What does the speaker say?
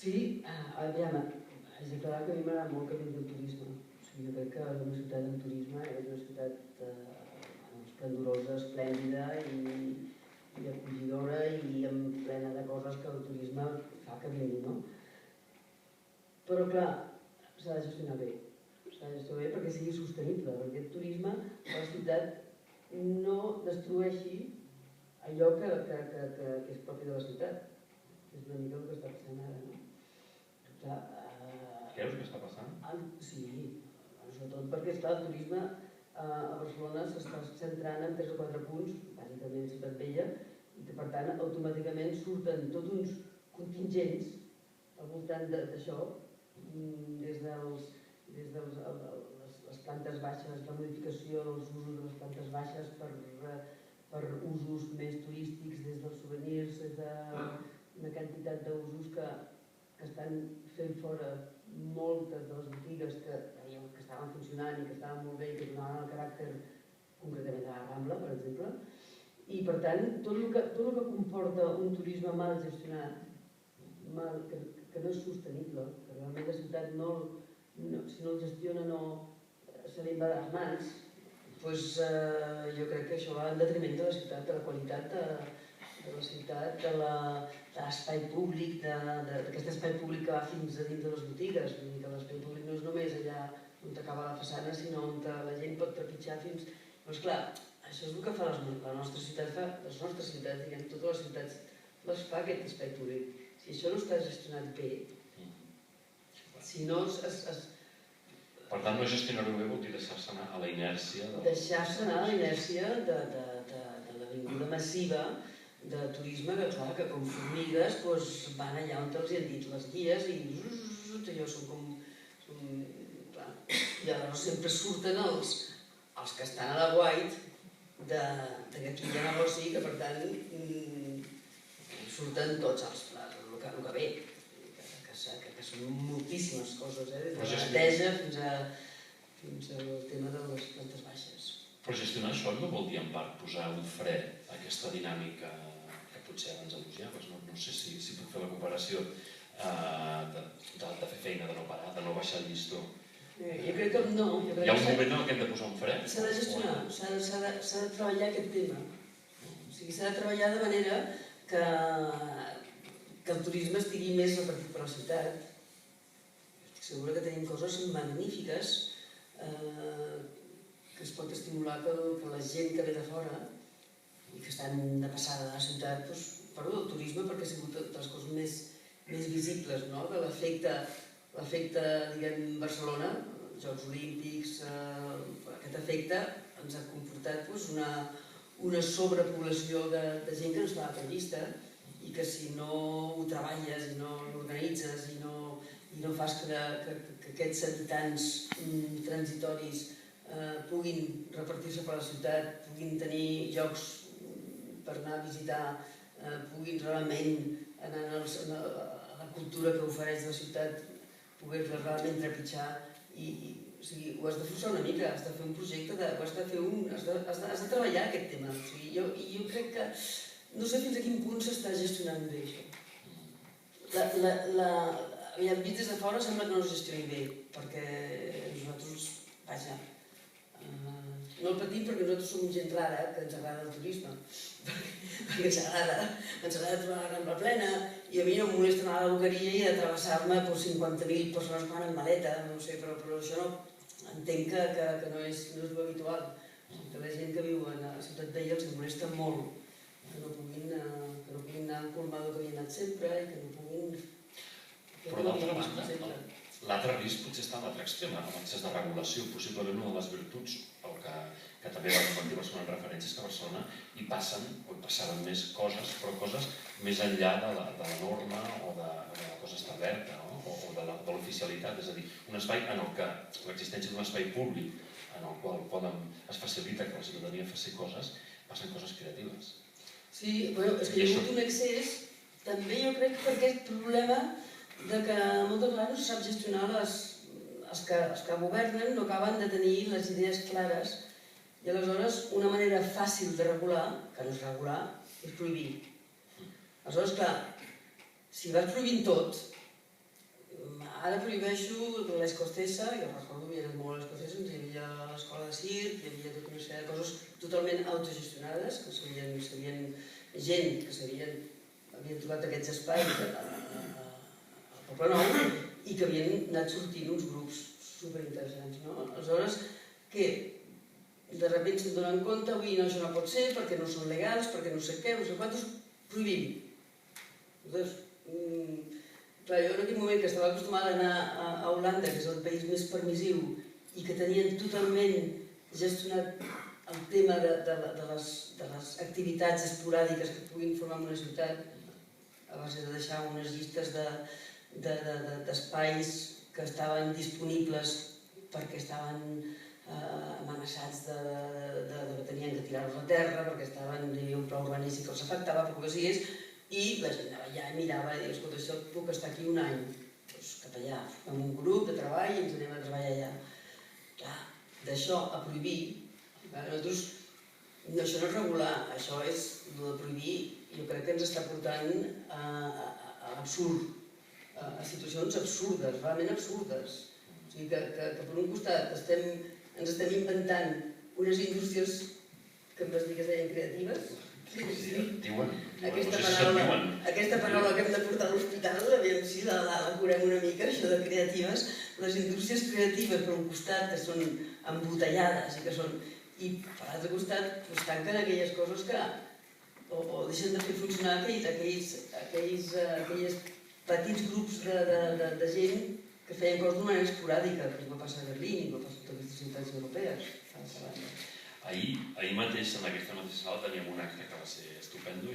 Sí, aviam, és clar que a mi m'agrada molt que vingui el turisme. O sigui, jo crec que una ciutat amb turisme és una ciutat esplendorosa, esplèndida i acollidora i plena de coses que el turisme fa que vingui, no? Però clar, s'ha de gestionar bé. S'ha de gestionar bé perquè sigui sostenible, perquè aquest turisme a la ciutat no destrueixi allò que és propi de la ciutat. És una mica el que està passant ara, no? Creus que està passant? Sí, sobretot perquè el turisme a Barcelona s'està centrant en 3 o 4 punts, bàsicament Ciutat Vella, i que per tant automàticament surten tots uns contingents al voltant d'això, des de les plantes baixes, la modificació dels usos de les plantes baixes per usos més turístics, des dels souvenirs, des d'una quantitat d'usos que estan fent fora moltes de les botigues que estaven funcionant i que estaven molt bé i que donaven el caràcter concretament a la Rambla, per exemple. I per tant, tot el que comporta un turisme mal gestionat, que no és sostenible, que realment la ciutat si no el gestiona se li va a les mans, doncs jo crec que això va en detriment de la ciutat, de la qualitat de la ciutat, de l'espai públic, d'aquest espai públic que va fins a dins de les botigues. Vull dir que l'espai públic no és només allà on acaba la façana, sinó on la gent pot trepitjar fins... Doncs clar, això és el que fa la nostra ciutat, les nostres ciutats, diguem, totes les ciutats les fa aquest espai públic. Si això no està gestionat bé, si no Per tant, no gestionar-ho bé vol dir deixar-se anar a la inèrcia... Deixar-se anar a la inèrcia de l'avinguda massiva de turisme, que clar, que com formigues van allà on els hi han dit les guies i allò són com... I aleshores sempre surten els que estan a la guait que aquí hi ha negoci i que per tant surten tots el que ve, que són moltíssimes coses, des de la neteja fins al tema de les plantes baixes. Però gestionar això no vol dir en part posar un fre a aquesta dinàmica que potser abans elogiaves. No sé si puc fer la comparació de fer feina, de no parar, de no baixar el llistó. Jo crec que no. Hi ha un moment en què hem de posar un fre? S'ha de gestionar, s'ha de treballar aquest tema. O sigui, s'ha de treballar de manera que el turisme estigui més repartit per la ciutat. Estic segura que tenim coses magnífiques que es pot estimular que la gent que ve de fora i que estan de passada a la ciutat, parlo del turisme perquè ha sigut de les coses més visibles, de l'efecte, diguem, Barcelona, els Jocs Olímpics, aquest efecte ens ha comportat una sobrepoblació de gent que no estava prevista i que si no ho treballes i no l'organitzes i no fas que aquests habitants transitoris puguin repartir-se per la ciutat, puguin tenir llocs per anar a visitar, puguin realment anar a la cultura que ofereix la ciutat, poder-la realment trepitjar. O sigui, ho has de forçar una mica, has de fer un projecte, has de treballar aquest tema. Jo crec que no sé fins a quin punt s'està gestionant bé això. Vist des de fora sembla que no es gestioni bé, perquè nosaltres, vaja, no el patim perquè nosaltres som gent rara, que ens agrada el turisme, perquè ens agrada trobar la Rambla plena i a mi no em molesta anar a la Boqueria i travessar-me 50.000 persones que van amb maleta, no sé, però això no entenc que no és l'habitual, que la gent que viu a la Ciutat Vella els molesta molt que no puguin anar al colmado que havien anat sempre i que no puguin... Però d'altra banda, l'altre risc potser està en l'altre extrem, amb l'excés de regulació, possiblement una de les virtuts, el que també va convertir Barcelona en referència, és que a Barcelona hi passen o hi passaven més coses, però coses més enllà de la norma o de la cosa establerta o de l'oficialitat, és a dir, un espai en el que l'existència d'un espai públic en el qual es facilita que la ciutadania faci coses, passen coses creatives. Sí, però és que hi ha hagut un excés, també jo crec per aquest problema de que moltes vegades no se sap gestionar els que governen, no acaben de tenir les idees clares i aleshores una manera fàcil de regular, que no és regular, és prohibir. Aleshores, clar, si vas prohibint tot, Ara prohibeixo l'escocesa, jo recordo que hi havia molt l'escocesa, hi havia l'escola de circ, hi havia tota una sèrie de coses totalment autogestionades, que havien gent que havien trobat aquests espais al Poble Nou i que havien anat sortint uns grups superinteressants, no? Aleshores, què? De sobte se'n donen compte, avui no, això no pot ser, perquè no són legals, perquè no sé què, no sé quantos, prohibim. Aleshores, clar, jo en aquell moment que estava acostumada a anar a Holanda, que és el país més permissiu, i que tenien totalment gestionat el tema de les activitats esporàdiques que puguin formar una ciutat, a base de deixar unes llistes d'espais que estaven disponibles perquè estaven amenaçats que tenien que tirar-los a terra, perquè hi havia un pla urbanístic que els afectava, per que sigués, i la gent anava allà i mirava i deia, escolta, això puc estar aquí un any, doncs cap allà, amb un grup de treball i ens anem a treballar allà. Clar, d'això a prohibir, nosaltres, això no és regular, això és el de prohibir, jo crec que ens està portant a l'absurd, a situacions absurdes, realment absurdes. O sigui que per un costat ens estem inventant unes indústries que em vas dir que es deien creatives. Aquesta paraula que hem de portar a l'hospital, aviam si la curem una mica, això de creatives. Les indústries creatives, per un costat, que són embotellades i per l'altre costat tanquen aquelles coses que o deixen de fer funcionar aquells petits grups de gent que feien coses d'una manera esporàdica, que va passar a Berlín i va passar a totes les ciutats europees. Ahir mateix, en aquesta mateixa sala, teníem un acte que va ser estupendo,